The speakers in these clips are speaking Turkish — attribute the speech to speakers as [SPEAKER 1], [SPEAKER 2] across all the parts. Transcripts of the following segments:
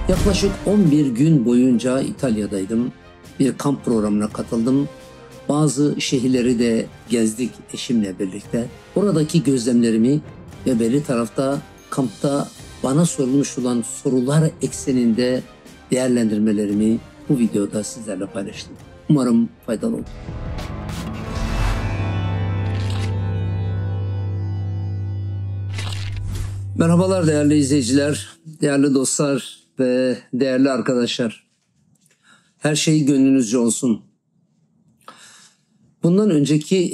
[SPEAKER 1] Yaklaşık 11 gün boyunca İtalya'daydım. Bir kamp programına katıldım. Bazı şehirleri de gezdik eşimle birlikte. Oradaki gözlemlerimi ve beri tarafta kampta bana sorulmuş olan sorular ekseninde değerlendirmelerimi bu videoda sizlerle paylaştım. Umarım faydalı olur. Merhabalar değerli izleyiciler, değerli dostlar ve değerli arkadaşlar. Her şey gönlünüzce olsun. Bundan önceki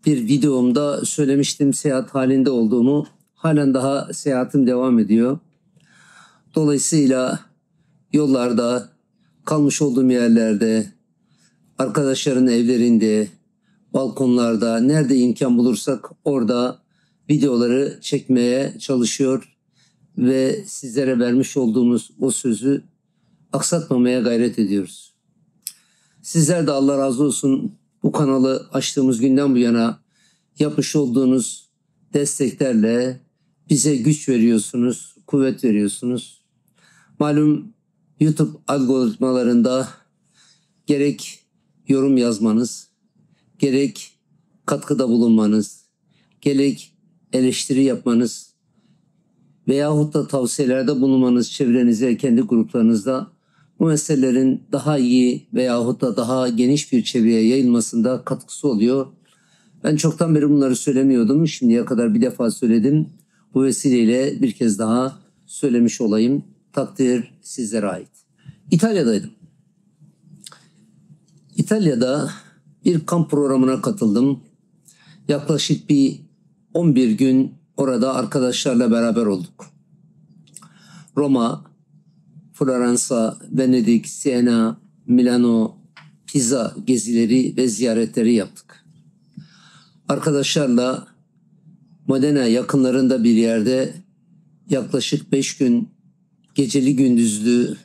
[SPEAKER 1] bir videomda söylemiştim seyahat halinde olduğumu. Halen daha seyahatim devam ediyor. Dolayısıyla yollarda, kalmış olduğum yerlerde, arkadaşların evlerinde, balkonlarda, nerede imkan bulursak orada videoları çekmeye çalışıyor ve sizlere vermiş olduğumuz o sözü aksatmamaya gayret ediyoruz. Sizler de Allah razı olsun bu kanalı açtığımız günden bu yana yapmış olduğunuz desteklerle bize güç veriyorsunuz, kuvvet veriyorsunuz. Malum YouTube algoritmalarında gerek yorum yazmanız, gerek katkıda bulunmanız, gerek eleştiri yapmanız veyahut da tavsiyelerde bulunmanız çevrenize, kendi gruplarınızda bu meselelerin daha iyi veyahut da daha geniş bir çevreye yayılmasında katkısı oluyor. Ben çoktan beri bunları söylemiyordum. Şimdiye kadar bir defa söyledim. Bu vesileyle bir kez daha söylemiş olayım. Takdir sizlere ait. İtalya'daydım. İtalya'da bir kamp programına katıldım. Yaklaşık bir 11 gün orada arkadaşlarla beraber olduk. Roma, Floransa, Venedik, Siena, Milano, Pisa gezileri ve ziyaretleri yaptık. Arkadaşlarla Modena yakınlarında bir yerde yaklaşık 5 gün geceli gündüzlü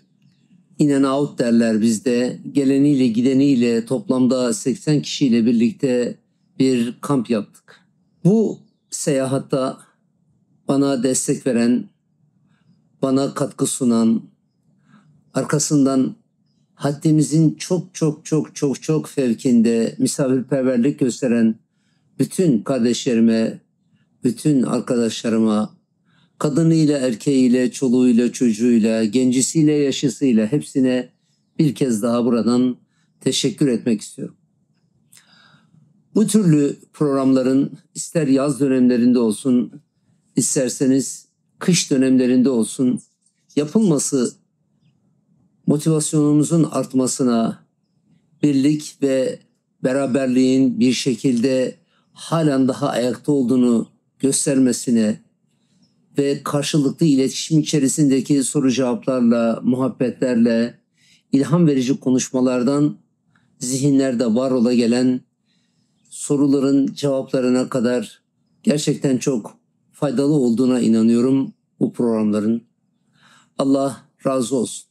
[SPEAKER 1] in and out derler bizde. Geleniyle gideniyle toplamda 80 kişiyle birlikte bir kamp yaptık. Bu seyahatta bana destek veren, bana katkı sunan, arkasından haddimizin çok fevkinde misafirperverlik gösteren bütün kardeşlerime, bütün arkadaşlarıma, kadınıyla, erkeğiyle, çoluğuyla, çocuğuyla, gencisiyle, yaşlısıyla hepsine bir kez daha buradan teşekkür etmek istiyorum. Bu türlü programların ister yaz dönemlerinde olsun, isterseniz kış dönemlerinde olsun yapılması motivasyonumuzun artmasına, birlik ve beraberliğin bir şekilde halen daha ayakta olduğunu göstermesine ve karşılıklı iletişim içerisindeki soru cevaplarla, muhabbetlerle, ilham verici konuşmalardan zihinlerde var ola gelen soruların cevaplarına kadar gerçekten çok faydalı olduğuna inanıyorum bu programların. Allah razı olsun.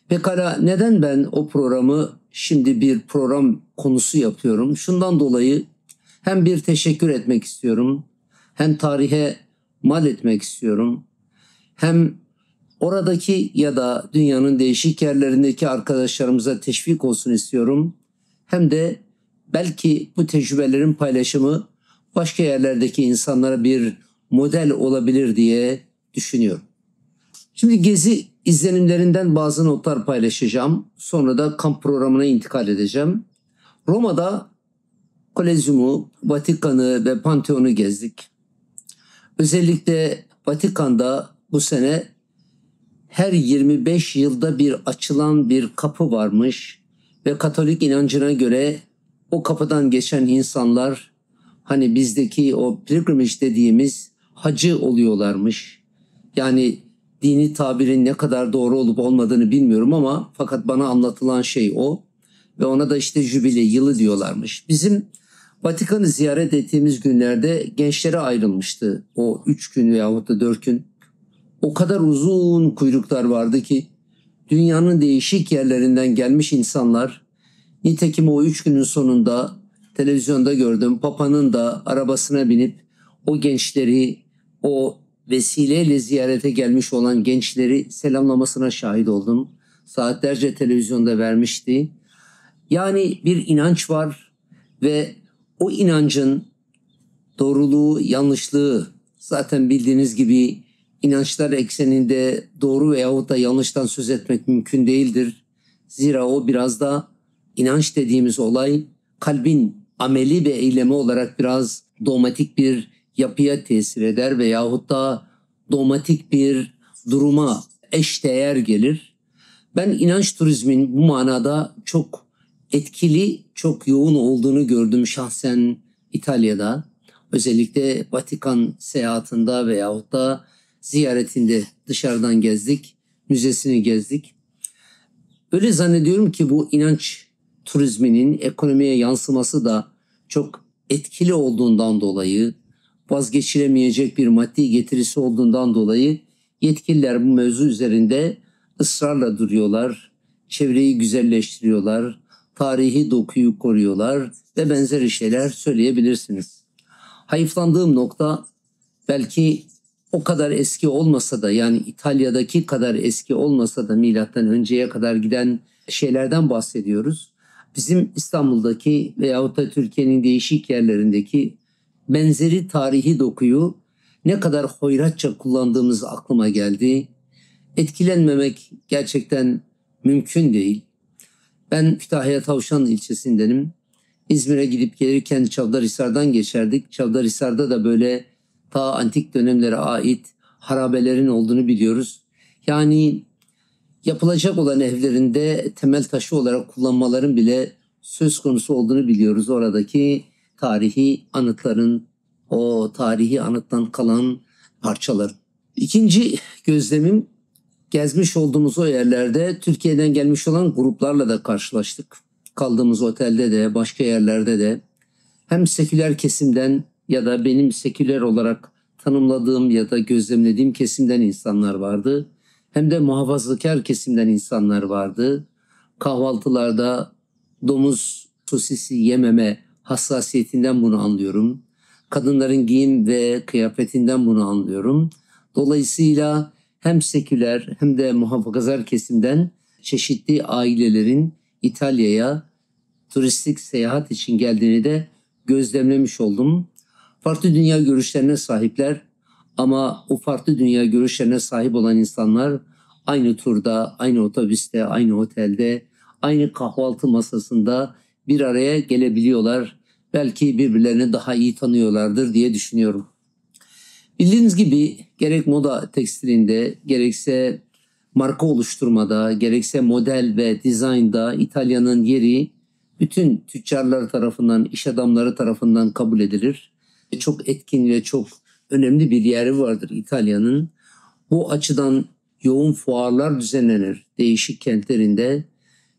[SPEAKER 1] Pekala neden ben o programı şimdi bir program konusu yapıyorum? Şundan dolayı hem bir teşekkür etmek istiyorum, hem tarihe mal etmek istiyorum, hem oradaki ya da dünyanın değişik yerlerindeki arkadaşlarımıza teşvik olsun istiyorum, hem de belki bu tecrübelerin paylaşımı başka yerlerdeki insanlara bir model olabilir diye düşünüyorum. Şimdi gezi izlenimlerinden bazı notlar paylaşacağım. Sonra da kamp programına intikal edeceğim. Roma'da Kolezyumu, Vatikan'ı ve Pantheon'u gezdik. Özellikle Vatikan'da bu sene her 25 yılda bir açılan bir kapı varmış ve Katolik inancına göre o kapıdan geçen insanlar hani bizdeki o pilgrimage dediğimiz hacı oluyorlarmış. Yani dini tabirin ne kadar doğru olup olmadığını bilmiyorum ama fakat bana anlatılan şey o ve ona da işte jübile yılı diyorlarmış. Bizim Vatikan'ı ziyaret ettiğimiz günlerde gençlere ayrılmıştı o 3 gün veyahut da 4 gün. O kadar uzun kuyruklar vardı ki dünyanın değişik yerlerinden gelmiş insanlar, nitekim o 3 günün sonunda televizyonda gördüm, Papa'nın da arabasına binip o gençleri o vesileyle ziyarete gelmiş olan gençleri selamlamasına şahit oldum. Saatlerce televizyonda vermişti. Yani bir inanç var ve o inancın doğruluğu, yanlışlığı zaten bildiğiniz gibi inançlar ekseninde doğru veyahut da yanlıştan söz etmek mümkün değildir. Zira o biraz da inanç dediğimiz olay kalbin ameli ve eylemi olarak biraz dogmatik bir yapıya tesir eder veyahut da dogmatik bir duruma eşdeğer gelir. Ben inanç turizmin bu manada çok etkili, çok yoğun olduğunu gördüm şahsen İtalya'da. Özellikle Vatikan seyahatinde veyahut da ziyaretinde dışarıdan gezdik, müzesini gezdik. Öyle zannediyorum ki bu inanç turizminin ekonomiye yansıması da çok etkili olduğundan dolayı, vazgeçilemeyecek bir maddi getirisi olduğundan dolayı yetkililer bu mevzu üzerinde ısrarla duruyorlar, çevreyi güzelleştiriyorlar, tarihi dokuyu koruyorlar ve benzeri şeyler söyleyebilirsiniz. Hayıflandığım nokta belki o kadar eski olmasa da, yani İtalya'daki kadar eski olmasa da milattan önceye kadar giden şeylerden bahsediyoruz. Bizim İstanbul'daki veyahut da Türkiye'nin değişik yerlerindeki benzeri tarihi dokuyu ne kadar hoyratça kullandığımız aklıma geldi. Etkilenmemek gerçekten mümkün değil. Ben Kütahya Tavşanlı ilçesindenim. İzmir'e gidip gelirken Çavdarhisar'dan geçerdik. Çavdarhisar'da da böyle ta antik dönemlere ait harabelerin olduğunu biliyoruz. Yani yapılacak olan evlerinde temel taşı olarak kullanmaların bile söz konusu olduğunu biliyoruz. Oradaki tarihi anıtların, o tarihi anıttan kalan parçalar. İkinci gözlemim, gezmiş olduğumuz o yerlerde Türkiye'den gelmiş olan gruplarla da karşılaştık. Kaldığımız otelde de, başka yerlerde de hem seküler kesimden ya da benim seküler olarak tanımladığım ya da gözlemlediğim kesimden insanlar vardı. Hem de muhafazakar kesimden insanlar vardı. Kahvaltılarda domuz sosisi yememe hassasiyetinden bunu anlıyorum. Kadınların giyim ve kıyafetinden bunu anlıyorum. Dolayısıyla hem seküler hem de muhafazakar kesimden çeşitli ailelerin İtalya'ya turistik seyahat için geldiğini de gözlemlemiş oldum. Farklı dünya görüşlerine sahipler ama o farklı dünya görüşlerine sahip olan insanlar aynı turda, aynı otobüste, aynı otelde, aynı kahvaltı masasında bir araya gelebiliyorlar. Belki birbirlerini daha iyi tanıyorlardır diye düşünüyorum. Bildiğiniz gibi gerek moda tekstilinde, gerekse marka oluşturmada, gerekse model ve dizaynda İtalya'nın yeri bütün tüccarlar tarafından, iş adamları tarafından kabul edilir. Çok etkin ve çok önemli bir yeri vardır İtalya'nın. Bu açıdan yoğun fuarlar düzenlenir değişik kentlerinde.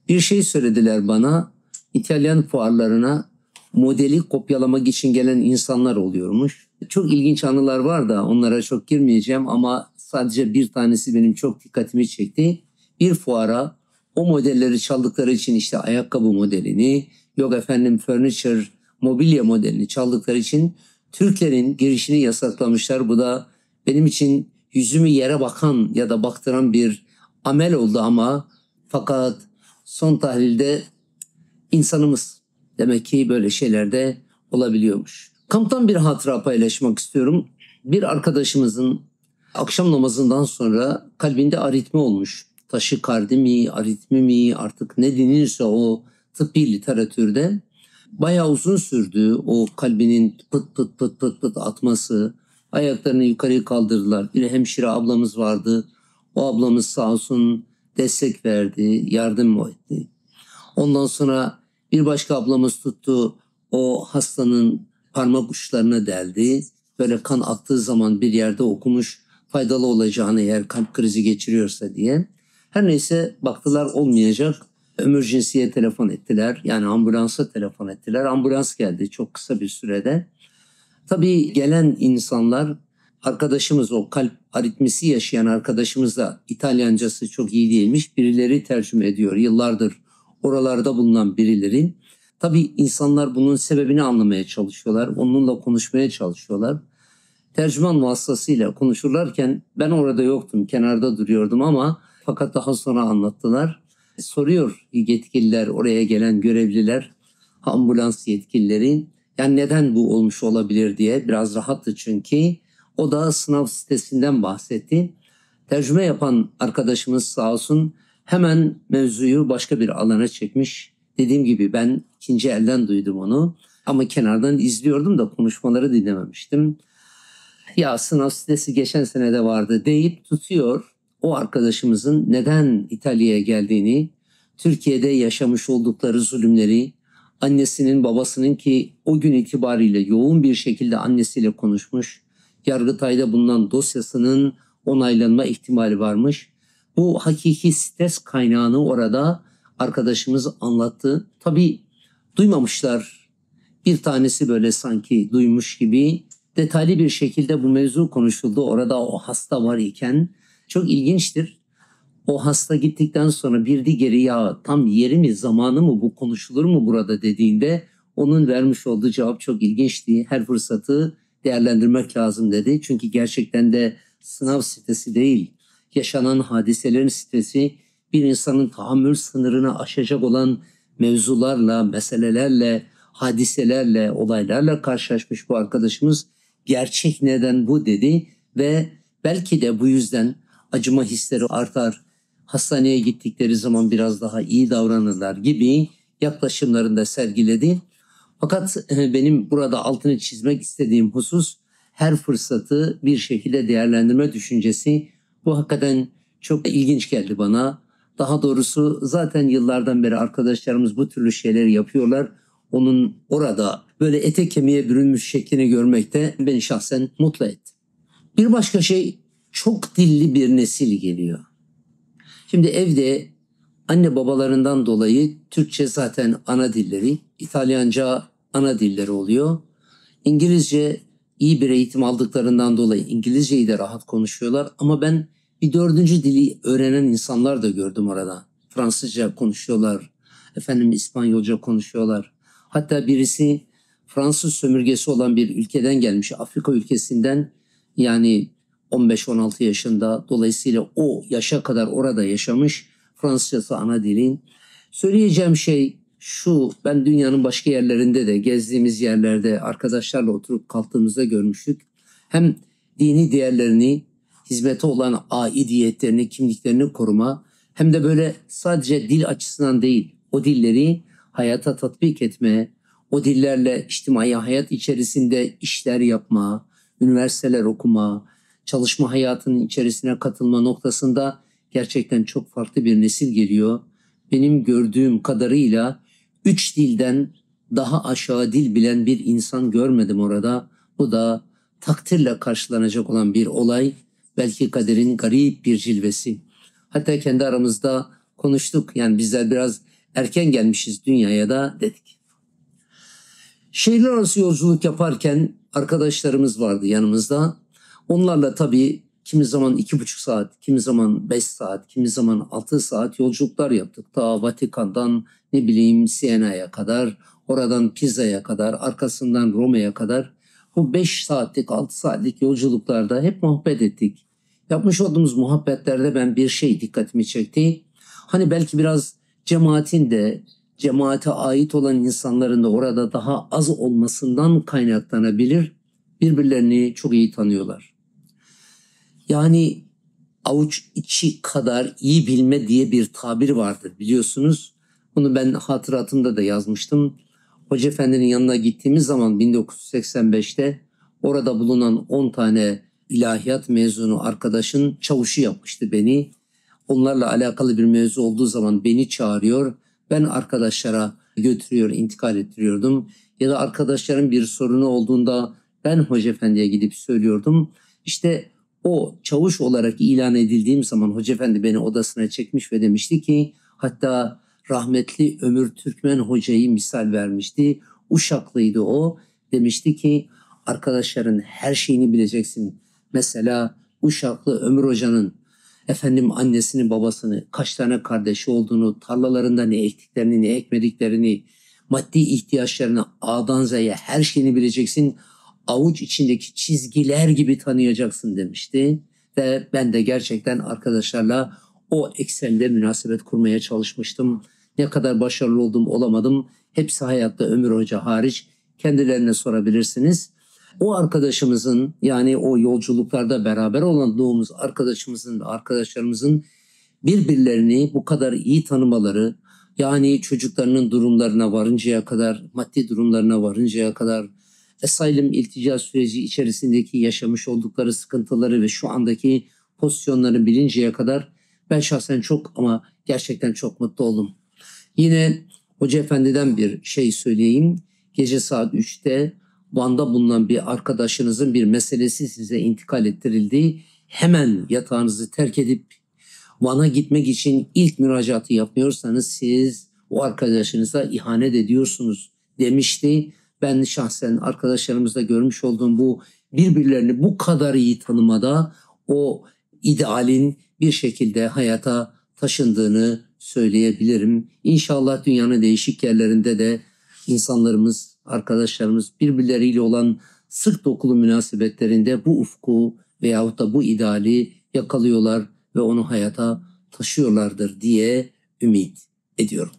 [SPEAKER 1] Bir şey söylediler bana, İtalyan fuarlarına modeli kopyalamak için gelen insanlar oluyormuş. Çok ilginç anılar var da onlara çok girmeyeceğim ama sadece bir tanesi benim çok dikkatimi çekti. Bir fuara o modelleri çaldıkları için işte ayakkabı modelini, yok efendim furniture, mobilya modelini çaldıkları için Türklerin girişini yasaklamışlar. Bu da benim için yüzümü yere bakan ya da baktıran bir amel oldu ama fakat son tahlilde insanımız demek ki böyle şeyler de olabiliyormuş. Kamptan bir hatıra paylaşmak istiyorum. Bir arkadaşımızın akşam namazından sonra kalbinde aritmi olmuş. Taşikardi mi, aritmi mi artık ne denirse o tıbbi literatürde. Bayağı uzun sürdü o kalbinin pıt pıt pıt pıt pıt atması. Ayaklarını yukarı kaldırdılar. Bir hemşire ablamız vardı. O ablamız sağ olsun destek verdi, yardım etti. Ondan sonra bir başka ablamız tuttu, o hastanın parmak uçlarına deldi. Böyle kan aktığı zaman bir yerde okumuş faydalı olacağını eğer kalp krizi geçiriyorsa diye. Her neyse baktılar olmayacak. Emergency'ye telefon ettiler. Yani ambulansa telefon ettiler. Ambulans geldi çok kısa bir sürede. Tabii gelen insanlar, arkadaşımız, o kalp aritmisi yaşayan arkadaşımız da İtalyancası çok iyi değilmiş. Birileri tercüme ediyor. Yıllardır oralarda bulunan birileri. Tabii insanlar bunun sebebini anlamaya çalışıyorlar. Onunla konuşmaya çalışıyorlar. tercüman vasıtasıyla konuşurlarken ben orada yoktum, kenarda duruyordum ama fakat daha sonra anlattılar. Soruyor yetkililer, oraya gelen görevliler, ambulans yetkilileri, yani neden bu olmuş olabilir diye. Biraz rahattı çünkü. O da sınav sitesinden bahsetti. Tercüme yapan arkadaşımız sağ olsun hemen mevzuyu başka bir alana çekmiş. Dediğim gibi ben ikinci elden duydum onu. Ama kenardan izliyordum da konuşmaları dinlememiştim. Ya sınav sitesi geçen sene de vardı deyip tutuyor. O arkadaşımızın neden İtalya'ya geldiğini, Türkiye'de yaşamış oldukları zulümleri, annesinin babasının ki o gün itibariyle yoğun bir şekilde annesiyle konuşmuş. Yargıtay'da bulunan dosyasının onaylanma ihtimali varmış. Bu hakiki stres kaynağını orada arkadaşımız anlattı. Tabii duymamışlar. Bir tanesi böyle sanki duymuş gibi detaylı bir şekilde bu mevzu konuşuldu. Orada o hasta var iken çok ilginçtir. O hasta gittikten sonra bir diğeri ya tam yeri mi zamanı mı bu konuşulur mu burada dediğinde onun vermiş olduğu cevap çok ilginçti. Her fırsatı değerlendirmek lazım dedi. Çünkü gerçekten de sınav sitesi değil, yaşanan hadiselerin sitesi, bir insanın tahammül sınırını aşacak olan mevzularla, meselelerle, hadiselerle, olaylarla karşılaşmış bu arkadaşımız. Gerçek neden bu dedi ve belki de bu yüzden acıma hisleri artar, hastaneye gittikleri zaman biraz daha iyi davranırlar gibi yaklaşımlarında sergiledi. Fakat benim burada altını çizmek istediğim husus her fırsatı bir şekilde değerlendirme düşüncesi. Bu hakikaten çok ilginç geldi bana. Daha doğrusu zaten yıllardan beri arkadaşlarımız bu türlü şeyleri yapıyorlar. Onun orada böyle ete kemiğe bürünmüş şeklini görmek de beni şahsen mutlu etti. Bir başka şey, çok dilli bir nesil geliyor. Şimdi evde anne babalarından dolayı Türkçe zaten ana dilleri, İtalyanca ana dilleri oluyor. İngilizce iyi bir eğitim aldıklarından dolayı İngilizceyi de rahat konuşuyorlar. Ama ben bir dördüncü dili öğrenen insanlar da gördüm orada. Fransızca konuşuyorlar, İspanyolca konuşuyorlar. Hatta birisi Fransız sömürgesi olan bir ülkeden gelmiş, Afrika ülkesinden, yani 15-16 yaşında, dolayısıyla o yaşa kadar orada yaşamış, Fransızcası ana dilin. Söyleyeceğim şey şu, ben dünyanın başka yerlerinde de gezdiğimiz yerlerde arkadaşlarla oturup kalktığımızda görmüştük. Hem dini değerlerini, hizmete olan aidiyetlerini, kimliklerini koruma, hem de böyle sadece dil açısından değil, o dilleri hayata tatbik etme, o dillerle içtimai hayat içerisinde işler yapma, üniversiteler okuma, çalışma hayatının içerisine katılma noktasında gerçekten çok farklı bir nesil geliyor. Benim gördüğüm kadarıyla 3 dilden daha aşağı dil bilen bir insan görmedim orada. Bu da takdirle karşılanacak olan bir olay. Belki kaderin garip bir cilvesi. Hatta kendi aramızda konuştuk. Yani bizler biraz erken gelmişiz dünyaya da dedik. Şehirler arası yolculuk yaparken arkadaşlarımız vardı yanımızda. Onlarla tabii kimi zaman 2,5 saat, kimi zaman 5 saat, kimi zaman 6 saat yolculuklar yaptık. Ta Vatikan'dan ne bileyim Siena'ya kadar, oradan Pisa'ya kadar, arkasından Roma'ya kadar. Bu 5 saatlik, 6 saatlik yolculuklarda hep muhabbet ettik. Yapmış olduğumuz muhabbetlerde ben bir şey dikkatimi çekti. Hani belki biraz cemaatin de, cemaate ait olan insanların da orada daha az olmasından kaynaklanabilir. Birbirlerini çok iyi tanıyorlar. Yani avuç içi kadar iyi bilme diye bir tabir vardır biliyorsunuz. Bunu ben hatıratımda da yazmıştım. Hoca Efendi'nin yanına gittiğimiz zaman 1985'te orada bulunan 10 tane ilahiyat mezunu arkadaşın çavuşu yapmıştı beni. Onlarla alakalı bir mevzu olduğu zaman beni çağırıyor. Ben arkadaşlara götürüyor, intikal ettiriyordum. Ya da arkadaşların bir sorunu olduğunda ben Hoca Efendi'ye gidip söylüyordum. İşte o çavuş olarak ilan edildiğim zaman Hoca Efendi beni odasına çekmiş ve demişti ki, hatta rahmetli Ömür Türkmen Hoca'yı misal vermişti. Uşaklıydı o. Demişti ki arkadaşların her şeyini bileceksin. Mesela Uşaklı Ömür Hoca'nın annesini babasını, kaç tane kardeşi olduğunu, tarlalarında ne ektiklerini ne ekmediklerini, maddi ihtiyaçlarını A'dan Z'ye her şeyini bileceksin. avuç içindeki çizgiler gibi tanıyacaksın demişti. Ve ben de gerçekten arkadaşlarla o eksende münasebet kurmaya çalışmıştım. Ne kadar başarılı oldum olamadım. Hepsi hayatta, Ömür Hoca hariç, kendilerine sorabilirsiniz. O arkadaşımızın, yani o yolculuklarda beraber olduğumuz arkadaşımızın ve arkadaşlarımızın birbirlerini bu kadar iyi tanımaları, yani çocuklarının durumlarına varıncaya kadar, maddi durumlarına varıncaya kadar, asylum iltica süreci içerisindeki yaşamış oldukları sıkıntıları ve şu andaki pozisyonlarını bilinceye kadar ben şahsen çok ama gerçekten çok mutlu oldum. Yine Hoca Efendi'den bir şey söyleyeyim. Gece saat 3'te Van'da bulunan bir arkadaşınızın bir meselesi size intikal ettirildi. Hemen yatağınızı terk edip Van'a gitmek için ilk müracaatı yapmıyorsanız siz o arkadaşınıza ihanet ediyorsunuz demişti. Ben şahsen arkadaşlarımızda görmüş olduğum bu birbirlerini bu kadar iyi tanımada o idealin bir şekilde hayata taşındığını söyleyebilirim. İnşallah dünyanın değişik yerlerinde de insanlarımız, arkadaşlarımız birbirleriyle olan sık dokulu münasebetlerinde bu ufku veyahut da bu ideali yakalıyorlar ve onu hayata taşıyorlardır diye ümit ediyorum.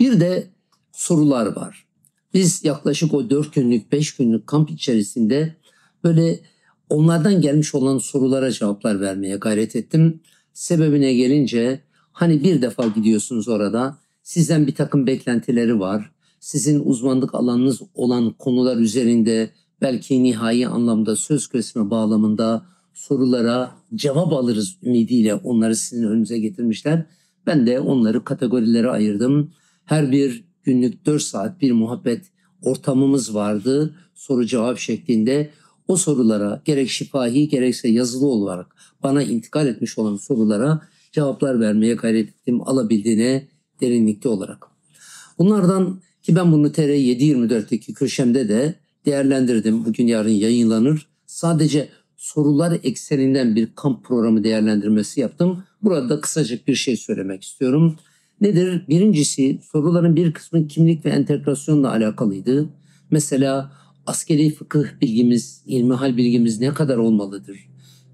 [SPEAKER 1] Bir de sorular var. Biz yaklaşık o 4 günlük, 5 günlük kamp içerisinde böyle onlardan gelmiş olan sorulara cevaplar vermeye gayret ettim. Sebebine gelince hani bir defa gidiyorsunuz orada, sizden bir takım beklentileri var. Sizin uzmanlık alanınız olan konular üzerinde belki nihai anlamda söz kesme bağlamında sorulara cevap alırız ümidiyle onları sizin önünüze getirmişler. Ben de onları kategorilere ayırdım. Her bir günlük 4 saat bir muhabbet ortamımız vardı. Soru cevap şeklinde. O sorulara gerek şifahi gerekse yazılı olarak bana intikal etmiş olan sorulara cevaplar vermeye gayret ettim, alabildiğine derinlikte olarak. Bunlardan ki ben bunu TR 724'teki köşemde de değerlendirdim. Bugün yarın yayınlanır. Sadece sorular ekseninden bir kamp programı değerlendirmesi yaptım. Burada kısacık bir şey söylemek istiyorum. Nedir? Birincisi, soruların bir kısmı kimlik ve entegrasyonla alakalıydı. Mesela askeri fıkıh bilgimiz, ilmihal bilgimiz ne kadar olmalıdır?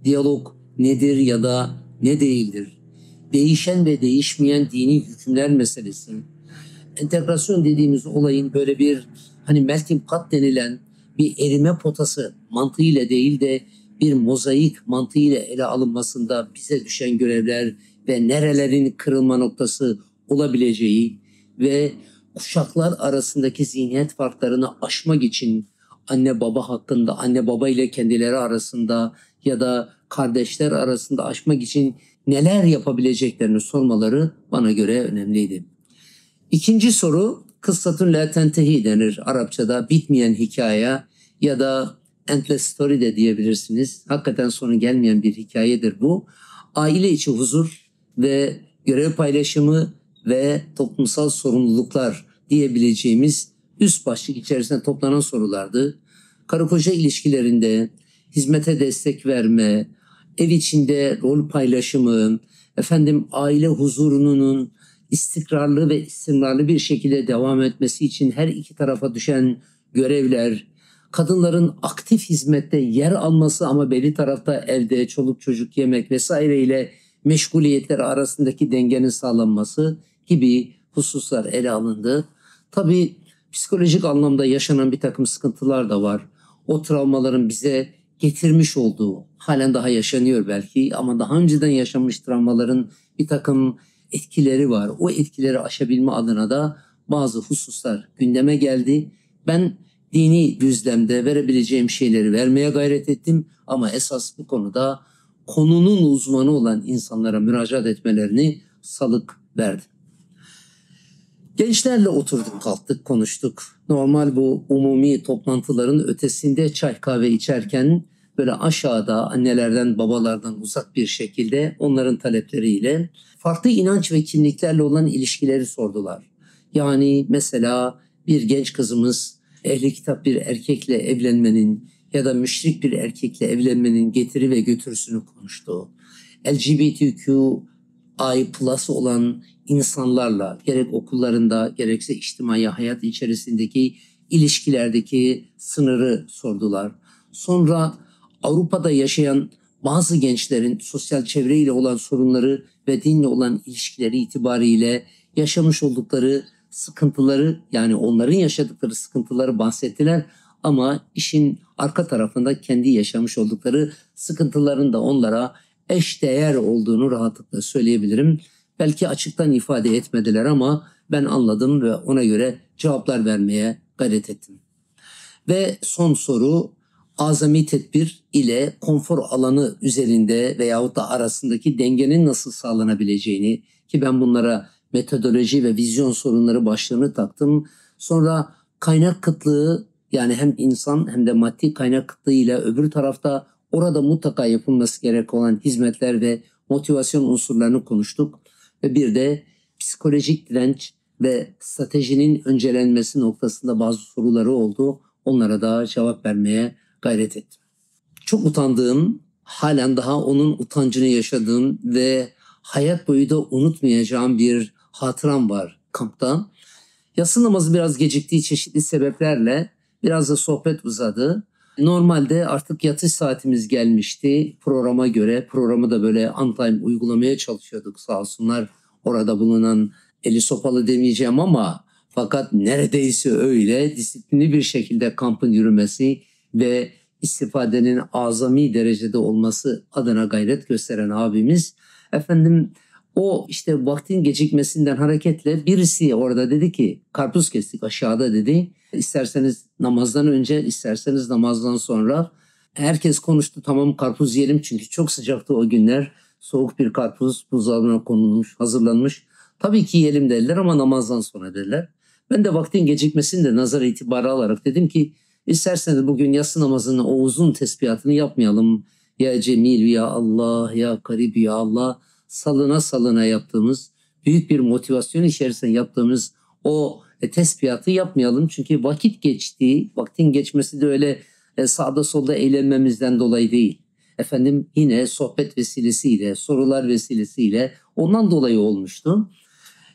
[SPEAKER 1] Diyalog nedir ya da ne değildir? Değişen ve değişmeyen dini hükümler meselesi. Entegrasyon dediğimiz olayın böyle bir hani melting pot denilen bir erime potası mantığıyla değil de bir mozaik mantığıyla ele alınmasında bize düşen görevler ve nerelerin kırılma noktası olabileceği ve kuşaklar arasındaki zihniyet farklarını aşmak için anne baba hakkında, anne baba ile kendileri arasında ya da kardeşler arasında aşmak için neler yapabileceklerini sormaları bana göre önemliydi. İkinci soru, kıssatun la tentehi denir Arapçada, bitmeyen hikaye ya da endless story de diyebilirsiniz. Hakikaten sonu gelmeyen bir hikayedir bu. Aile içi huzur ve görev paylaşımı ve toplumsal sorumluluklar diyebileceğimiz üst başlık içerisinde toplanan sorulardı. Karı koca ilişkilerinde hizmete destek verme, ev içinde rol paylaşımı, aile huzurunun istikrarlı ve istimrarlı bir şekilde devam etmesi için her iki tarafa düşen görevler, kadınların aktif hizmette yer alması ama belli tarafta evde çoluk çocuk yemek vesaireyle meşguliyetler arasındaki dengenin sağlanması gibi hususlar ele alındı. Tabii psikolojik anlamda yaşanan bir takım sıkıntılar da var. O travmaların bize getirmiş olduğu, halen daha yaşanıyor belki ama daha önceden yaşanmış travmaların bir takım etkileri var. O etkileri aşabilme adına da bazı hususlar gündeme geldi. Ben dini düzlemde verebileceğim şeyleri vermeye gayret ettim ama esas bu konuda konunun uzmanı olan insanlara müracaat etmelerini salık verdim. Gençlerle oturduk, kalktık, konuştuk. Normal bu umumi toplantıların ötesinde çay kahve içerken böyle aşağıda annelerden babalardan uzak bir şekilde onların talepleriyle farklı inanç ve kimliklerle olan ilişkileri sordular. Yani mesela bir genç kızımız ehli kitap bir erkekle evlenmenin ya da müşrik bir erkekle evlenmenin getiri ve götürüsünü konuştu. LGBTQI+ olan insanlarla gerek okullarında gerekse içtimai hayat içerisindeki ilişkilerdeki sınırı sordular. Sonra Avrupa'da yaşayan bazı gençlerin sosyal çevreyle olan sorunları ve dinle olan ilişkileri itibariyle yaşamış oldukları sıkıntıları, yani onların yaşadıkları sıkıntıları bahsettiler. Ama işin arka tarafında kendi yaşamış oldukları sıkıntıların da onlara eşdeğer olduğunu rahatlıkla söyleyebilirim. Belki açıktan ifade etmediler ama ben anladım ve ona göre cevaplar vermeye gayret ettim. Ve son soru, azami tedbir ile konfor alanı üzerinde veyahut da arasındaki dengenin nasıl sağlanabileceğini, ki ben bunlara metodoloji ve vizyon sorunları başlığını taktım. Sonra kaynak kıtlığı, yani hem insan hem de maddi kaynak kıtlığı ile öbür tarafta orada mutlaka yapılması gerek olan hizmetler ve motivasyon unsurlarını konuştuk. Ve bir de psikolojik direnç ve stratejinin öncelenmesi noktasında bazı soruları oldu. Onlara da cevap vermeye gayret ettim. Çok utandığım, halen daha onun utancını yaşadığım ve hayat boyu da unutmayacağım bir hatıram var kampta. Yatsı namazı biraz geciktiği çeşitli sebeplerle biraz da sohbet uzadı. Normalde artık yatış saatimiz gelmişti programa göre. Programı da böyle on time uygulamaya çalışıyorduk, sağ olsunlar. Orada bulunan eli sopalı demeyeceğim ama fakat neredeyse öyle disiplinli bir şekilde kampın yürümesi ve istifadenin azami derecede olması adına gayret gösteren abimiz, efendim, o işte vaktin gecikmesinden hareketle birisi orada dedi ki, karpuz kestik aşağıda dedi. İsterseniz namazdan önce, isterseniz namazdan sonra. Herkes konuştu, tamam karpuz yiyelim çünkü çok sıcaktı o günler. Soğuk bir karpuz buzdolabına konulmuş, hazırlanmış. Tabii ki yiyelim dediler ama namazdan sonra dediler. Ben de vaktin gecikmesini de nazar itibarı alarak dedim ki, isterseniz bugün yatsı namazını o uzun tesbihatını yapmayalım. Ya Cemil, ya Allah, ya Karib, ya Allah, salına salına yaptığımız, büyük bir motivasyon içerisinde yaptığımız o tesbihatı yapmayalım. Çünkü vakit geçti, vaktin geçmesi de öyle sağda solda eğlenmemizden dolayı değil. Efendim, yine sohbet vesilesiyle, sorular vesilesiyle ondan dolayı olmuştu.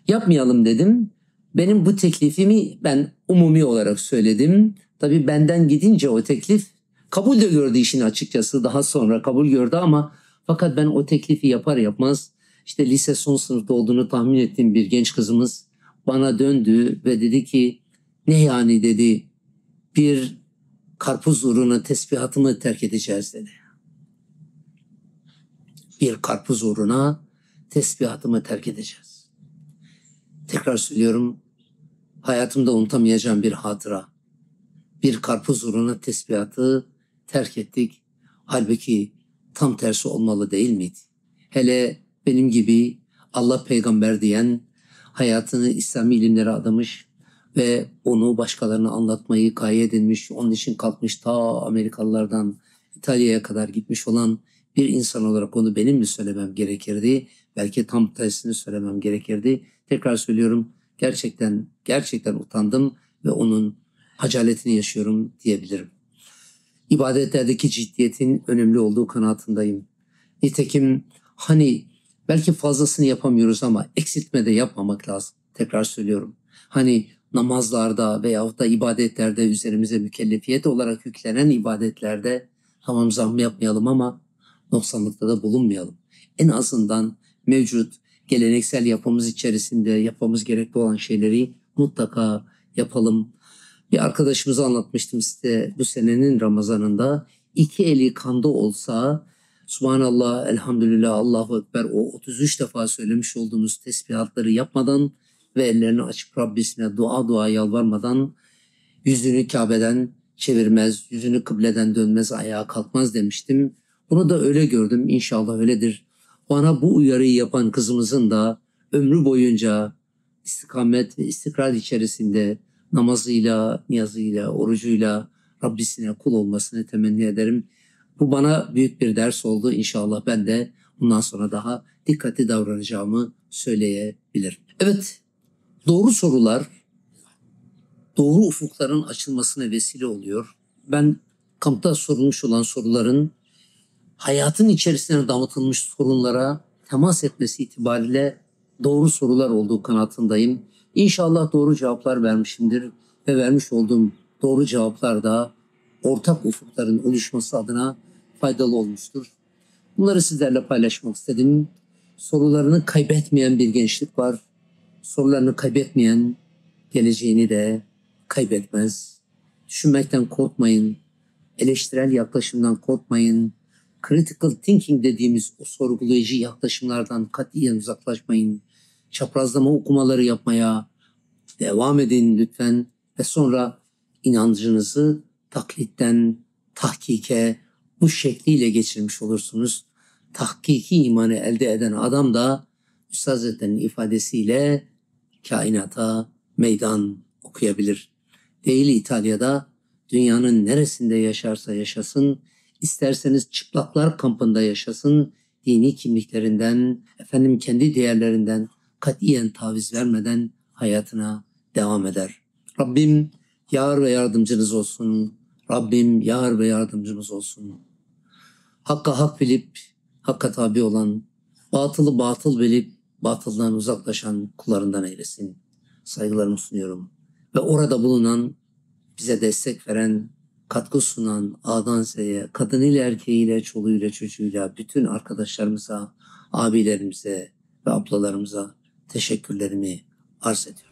[SPEAKER 1] Yapmayalım dedim. Benim bu teklifimi ben umumi olarak söyledim. Tabii benden gidince o teklif kabul de gördü, işin açıkçası. Daha sonra kabul gördü ama fakat ben o teklifi yapar yapmaz işte lise son sınıfta olduğunu tahmin ettiğim bir genç kızımız bana döndü ve dedi ki, ne yani dedi, bir karpuz uğruna tesbihatımı terk edeceğiz dedi. Bir karpuz uğruna tesbihatımı terk edeceğiz. Tekrar söylüyorum, hayatımda unutamayacağım bir hatıra. Bir karpuz uğruna tesbihatı terk ettik. Halbuki tam tersi olmalı değil miydi? Hele benim gibi Allah peygamber diyen, hayatını İslami ilimlere adamış ve onu başkalarına anlatmayı gaye edinmiş, onun için kalkmış ta Amerikalılardan İtalya'ya kadar gitmiş olan bir insan olarak onu benim mi söylemem gerekirdi? Belki tam tersini söylemem gerekirdi. Tekrar söylüyorum, gerçekten utandım ve onun hacaletini yaşıyorum diyebilirim. İbadetlerdeki ciddiyetin önemli olduğu kanaatindeyim. Nitekim hani belki fazlasını yapamıyoruz ama eksiltme de yapmamak lazım. Tekrar söylüyorum. Hani namazlarda veyahut da ibadetlerde üzerimize mükellefiyet olarak yüklenen ibadetlerde tamam zamm yapmayalım ama noksanlıkta da bulunmayalım. En azından mevcut geleneksel yapımız içerisinde yapmamız gerekli olan şeyleri mutlaka yapalım. Bir arkadaşımıza anlatmıştım size, bu senenin Ramazanında 2 eli kanda olsa Subhanallah, Elhamdülillah, Allahu Ekber, o 33 defa söylemiş olduğumuz tesbihatları yapmadan ve ellerini açıp Rabbisine dua yalvarmadan yüzünü Kabe'den çevirmez, yüzünü kıbleden dönmez, ayağa kalkmaz demiştim. Bunu da öyle gördüm, inşallah öyledir. Bana bu uyarıyı yapan kızımızın da ömrü boyunca istikamet ve istikrar içerisinde namazıyla, niyazıyla, orucuyla Rabbisine kul olmasını temenni ederim. Bu bana büyük bir ders oldu. İnşallah ben de bundan sonra daha dikkatli davranacağımı söyleyebilirim. Evet, doğru sorular doğru ufukların açılmasına vesile oluyor. Ben kampta sorulmuş olan soruların hayatın içerisine damıtılmış sorunlara temas etmesi itibariyle doğru sorular olduğu kanaatindeyim. İnşallah doğru cevaplar vermişimdir ve vermiş olduğum doğru cevaplar da ortak ufukların oluşması adına faydalı olmuştur. Bunları sizlerle paylaşmak istedim. Sorularını kaybetmeyen bir gençlik var. Sorularını kaybetmeyen geleceğini de kaybetmez. Düşünmekten korkmayın. Eleştirel yaklaşımdan korkmayın. Critical thinking dediğimiz o sorgulayıcı yaklaşımlardan katiyen uzaklaşmayın. Çaprazlama okumaları yapmaya devam edin lütfen. Ve sonra inancınızı taklitten tahkike bu şekliyle geçirmiş olursunuz. Tahkiki imanı elde eden adam da Üstad Hazretleri'nin ifadesiyle kainata meydan okuyabilir. Değil İtalya'da, dünyanın neresinde yaşarsa yaşasın, isterseniz çıplaklar kampında yaşasın, dini kimliklerinden, kendi değerlerinden katiyen taviz vermeden hayatına devam eder. Rabbim yar ve yardımcınız olsun. Rabbim yar ve yardımcımız olsun. Hakka hak bilip hakka tabi olan, batılı batıl bilip batıldan uzaklaşan kullarından eylesin. Saygılarımı sunuyorum. Ve orada bulunan, bize destek veren, katkı sunan A'dan Z'ye, kadınıyla erkeğiyle, çoluğuyla çocuğuyla, bütün arkadaşlarımıza, abilerimize ve ablalarımıza teşekkürlerimi arz ediyorum.